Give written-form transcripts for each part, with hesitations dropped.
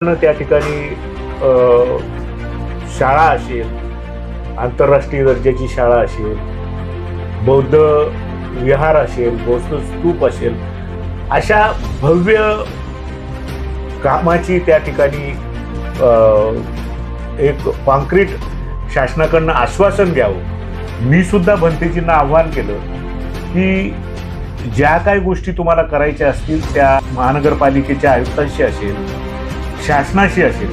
त्या ठिकाणी शाळा असेल, आंतरराष्ट्रीय दर्जाची शाळा असेल, बौद्ध विहार असेल, बौद्ध स्तूप असेल, अशा भव्य कामाची त्या ठिकाणी एक कॉन्क्रीट शासनाकडनं आश्वासन घ्यावं. मी सुद्धा भंतेजींना आव्हान केलं की ज्या काही गोष्टी तुम्हाला करायच्या असतील त्या महानगरपालिकेच्या आयुक्तांशी असेल, शासनाशी असेल,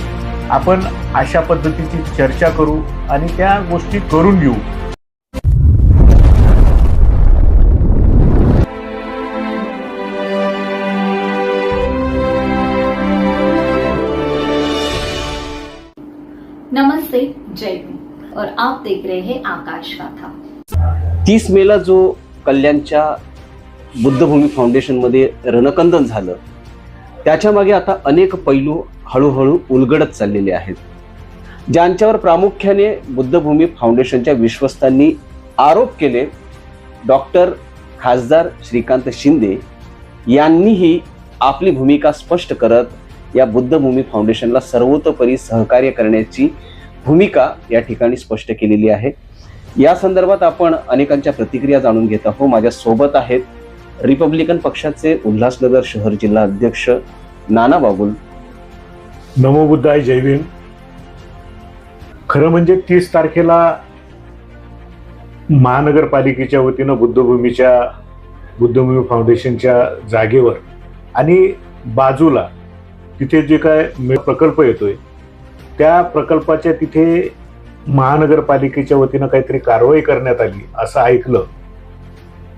आपण अशा पद्धतीची चर्चा करू आणि त्या गोष्टी करून घेऊ. नमस्ते, जय हिंद और आप देख रहे हैं आकाश गाथा. 30 मेला जो कल्याणच्या बुद्धभूमी फाउंडेशनमध्ये रणकंदन झालं, त्याच्या मागे आता अनेक पैलू हळूहळू उलगडत चाललेले आहेत, ज्यांच्यावर प्रामुख्याने बुद्धभूमी फाउंडेशनच्या विश्वस्तांनी आरोप केले. डॉक्टर खासदार श्रीकांत शिंदे यांनीही आपली भूमिका स्पष्ट करत या बुद्धभूमी फाउंडेशनला सर्वतोपरी सहकार्य करण्याची भूमिका या ठिकाणी स्पष्ट केलेली आहे. या संदर्भात आपण अनेकांच्या प्रतिक्रिया जाणून घेत आहोत. माझ्या सोबत आहेत रिपब्लिकन पक्षाचे उल्हासनगर शहर जिल्हा अध्यक्ष नाना बागुल. नमो बुद्धाय, जय भीम. खरं म्हणजे 30 तारखेला महानगरपालिकेच्या वतीनं बुद्धभूमी फाउंडेशनच्या जागेवर आणि बाजूला तिथे जे काय प्रकल्प येतोय त्या प्रकल्पाच्या तिथे महानगरपालिकेच्या वतीनं काहीतरी कारवाई करण्यात आली असं ऐकलं.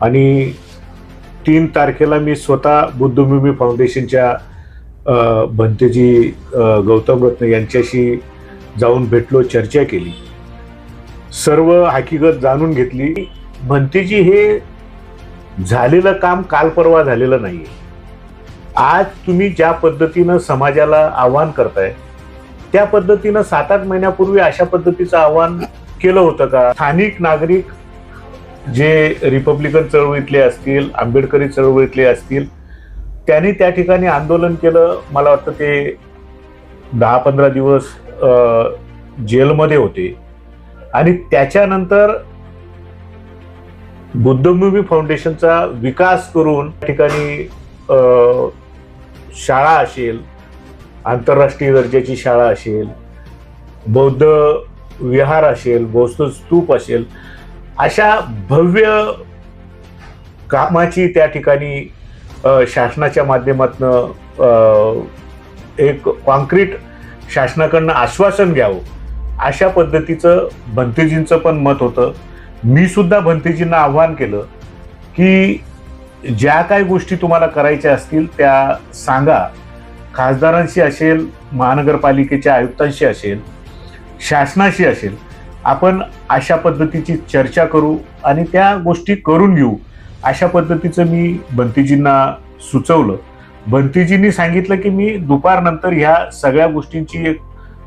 आणि 3 तारखेला मी स्वतः बुद्धभूमी फाउंडेशनच्या भंतेजी गौतम रत्न यांच्याशी जाऊन भेटलो, चर्चा केली, सर्व हकीकत जाणून घेतली. भंतेजी हे झालेलं काम काल परवा झालेलं नाहीये. आज तुम्ही ज्या पद्धतीनं समाजाला आव्हान करताय त्या पद्धतीनं 7-8 महिन्यापूर्वी अशा पद्धतीचं आव्हान केलं होतं का? स्थानिक नागरिक जे रिपब्लिकन चळवळीतले असतील, आंबेडकरी चळवळीतले असतील, त्यांनी त्या ठिकाणी आंदोलन केलं. मला वाटतं ते 10-15 दिवस जेलमध्ये होते. आणि त्याच्यानंतर बुद्धभूमी फाउंडेशनचा विकास करून त्या ठिकाणी शाळा असेल, आंतरराष्ट्रीय दर्जाची शाळा असेल, बौद्ध विहार असेल, बौद्ध स्तूप असेल, अशा भव्य कामाची त्या ठिकाणी शासनाच्या माध्यमातून एक कॉन्क्रीट शासनाकडनं आश्वासन घ्यावं अशा पद्धतीचं भंतेजींचं पण मत होतं. मी सुद्धा भंतेजींना आव्हान केलं की ज्या काही गोष्टी तुम्हाला करायच्या असतील त्या सांगा. खासदारांशी असेल, महानगरपालिकेच्या आयुक्तांशी असेल, शासनाशी असेल, आपण अशा पद्धतीची चर्चा करू आणि त्या गोष्टी करून घेऊ अशा पद्धतीचं मी भंतेजींना सुचवलं. भंतेजींनी सांगितलं की मी दुपारनंतर ह्या सगळ्या गोष्टींची एक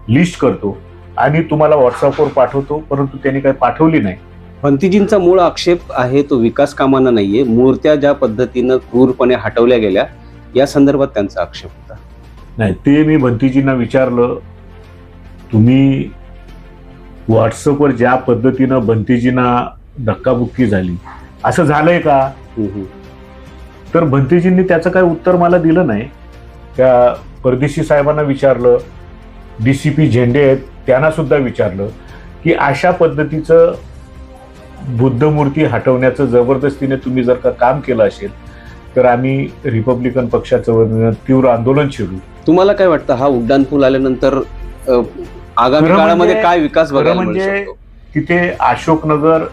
लिस्ट करतो आणि तुम्हाला व्हॉट्सअपवर पाठवतो, परंतु त्यांनी काही पाठवली नाही. भंतेजींचा मूळ आक्षेप आहे तो विकास कामांना नाहीये, मूर्त्या ज्या पद्धतीनं क्रूरपणे हटवल्या गेल्या या संदर्भात त्यांचा आक्षेप होता. नाही, ते मी भंतेजींना विचारलं, तुम्ही व्हॉट्सअपवर ज्या पद्धतीनं भंतेजींना धक्काबुक्की झाली असं झालंय का? तर भंतेजींनी त्याचं काही उत्तर मला दिलं नाही. त्या परदेशी साहेबांना विचारलं, DCP झेंडे आहेत त्यांना सुद्धा विचारलं की अशा पद्धतीचं बुद्धमूर्ती हटवण्याचं जबरदस्तीने तुम्ही जर का काम केलं असेल तर आम्ही रिपब्लिकन पक्षाचं तीव्र आंदोलन छेडू. तुम्हाला काय वाटतं, हा उड्डाण पूल आल्यानंतर आगामी काळामध्ये काय विकास बघायला मिळू शकतो? तिथे अशोकनगर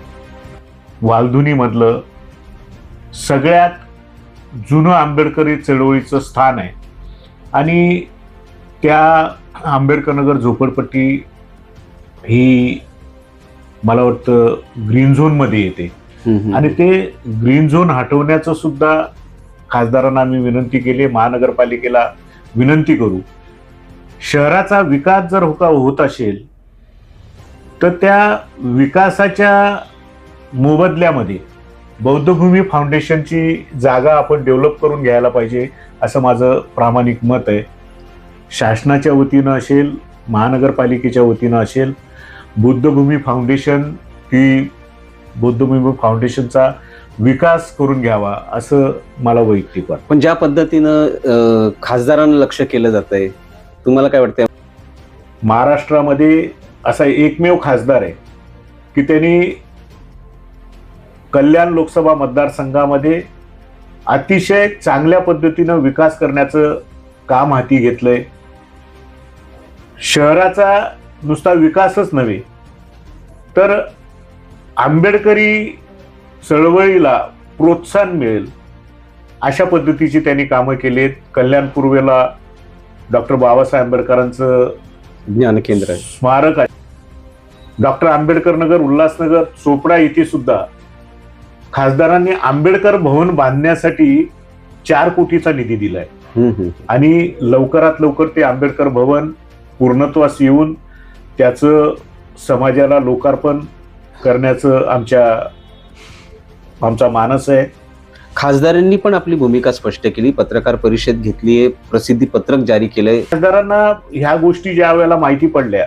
वालधुनी मधलं सगळ्यात जुनं आंबेडकरी चळवळीचं स्थान आहे आणि त्या आंबेडकर नगर झोपडपट्टी ही मला वाटतं ग्रीन झोन मध्ये येते. आणि ते ग्रीन झोन हटवण्याचं सुद्धा खासदारांना आम्ही विनंती केली, महानगरपालिकेला विनंती करू. शहराचा विकास जर होत असेल तर त्या विकासाच्या मोबदल्यामध्ये बौद्धभूमी फाउंडेशनची जागा आपण डेव्हलप करून घ्यायला पाहिजे असं माझं प्रामाणिक मत आहे. शासनाच्या वतीनं असेल, महानगरपालिकेच्या वतीनं असेल, बुद्धभूमी फाउंडेशन ही बुद्धभूमी फाउंडेशनचा विकास करून घ्यावा असं मला वैयक्तिक वाटतं. पण ज्या पद्धतीनं खासदारांना लक्ष केलं जात आहे, तुम्हाला काय वाटतंय? महाराष्ट्रामध्ये असा एकमेव खासदार आहे की त्यांनी कल्याण लोकसभा मतदारसंघामध्ये अतिशय चांगल्या पद्धतीनं विकास करण्याचं काम हाती घेतलंय. शहराचा नुसता विकासच नव्हे तर आंबेडकरी चळवळीला प्रोत्साहन मिळेल अशा पद्धतीची त्यांनी कामं केलीत. कल्याण पूर्वेला डॉक्टर बाबासाहेब आंबेडकरांचं ज्ञान केंद्र आहे, स्मारक आहे. डॉक्टर आंबेडकर नगर, उल्हासनगर, चोपडा इथे सुद्धा खासदारांनी आंबेडकर भवन बांधण्यासाठी 4 कोटीचा निधी दिलाय आणि लवकरात लवकर ते आंबेडकर भवन पूर्णत्वास येऊन त्याचं समाजाला लोकार्पण करण्याचं आमचा मानस आहे. खासदारांनी पण आपली भूमिका स्पष्ट केली, पत्रकार परिषद घेतली, प्रसिद्धी पत्रक जारी केलंय. खासदारांना ह्या गोष्टी ज्या वेळेला माहिती पडल्या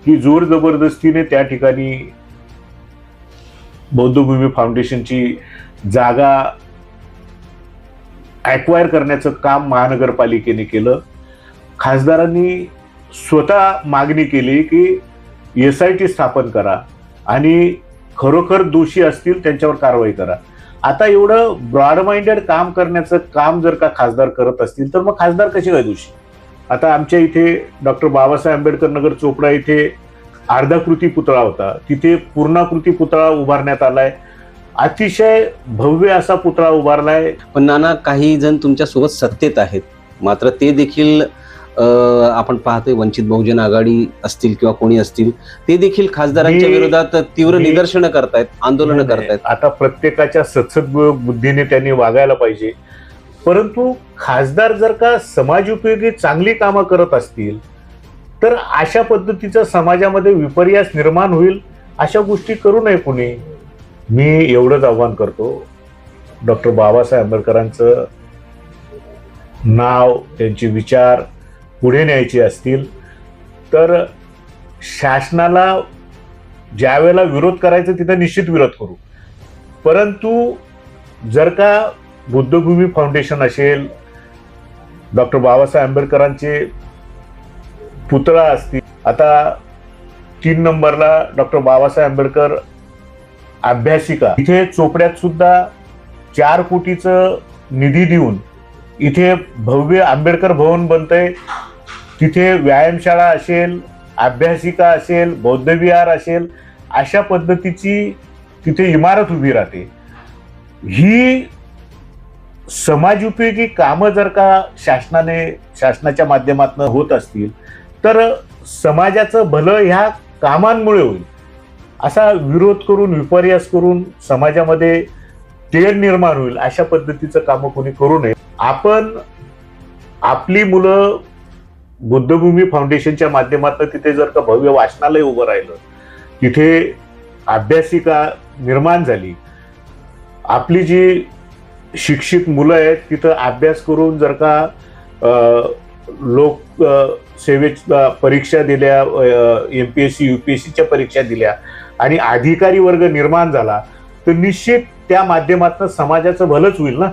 की जोर जबरदस्तीने त्या ठिकाणी बौद्धभूमी फाउंडेशनची जागा ॲक्वायर करण्याचं काम महानगरपालिकेने केलं. खासदारांनी स्वतः मागणी केली की SIT स्थापन करा आणि खरोखर दोषी असतील त्यांच्यावर कारवाई करा. आता एवढं ब्रॉड माइंडेड काम करण्याचं काम जर का खासदार करत असतील तर मग खासदार कसे काय दोषी? आता आमच्या इथे डॉक्टर बाबासाहेब आंबेडकर नगर चोपडा इथे अर्धाकृती पुतळा होता, तिथे पूर्णाकृती पुतळा उभारण्यात आलाय. अतिशय भव्य असा पुतळा उभारलाय. पण नाना, काही जण तुमच्या सोबत सत्तेत आहेत, मात्र ते देखील आपण पाहतोय वंचित बहुजन आघाडी असतील किंवा कोणी असतील, ते देखील खासदारांच्या विरोधात तीव्र निदर्शनं करतायत, आंदोलनं करतायत. आता प्रत्येकाच्या सत्सद बुद्धीने त्यांनी वागायला पाहिजे, परंतु खासदार जर का समाजोपयोगी चांगली कामं करत असतील तर अशा पद्धतीचा समाजामध्ये विपर्यास निर्माण होईल अशा गोष्टी करू नये कोणी. मी एवढंच आव्हान करतो, डॉक्टर बाबासाहेब आंबेडकरांचं नाव, त्यांचे विचार पुढे न्यायचे असतील तर शासनाला ज्या वेळेला विरोध करायचा तिथं निश्चित विरोध करू, परंतु जर का बुद्धभूमी फाउंडेशन असेल, डॉक्टर बाबासाहेब आंबेडकरांचे पुतळा असतील, आता 3 नंबरला डॉक्टर बाबासाहेब आंबेडकर अभ्यासिका, इथे चोपड्यात सुद्धा 4 कोटीचं निधी देऊन इथे भव्य आंबेडकर भवन बनतंय. तिथे व्यायामशाळा असेल, अभ्यासिका असेल, बौद्धविहार असेल, अशा पद्धतीची तिथे इमारत उभी राहते. ही समाजोपयोगी कामं जर का शासनाच्या माध्यमातून होत असतील तर समाजाचं भलं ह्या कामांमुळे होईल. असा विरोध करून, विपर्यास करून समाजामध्ये तेढ निर्माण होईल अशा पद्धतीचं कामं कोणी करू नये. आपण आपली मुलं बुद्धभूमी फाउंडेशनच्या माध्यमातून तिथे जर का भव्य वाचनालय उभं राहिलं, तिथे अभ्यासिका निर्माण झाली, आपली जी शिक्षित मुलं आहेत तिथं अभ्यास करून जर का लोक सेवेच्या परीक्षा दिल्या, MPSC UPSCच्या परीक्षा दिल्या आणि अधिकारी वर्ग निर्माण झाला तर निश्चित त्या माध्यमातून समाजाचं भलंच होईल ना.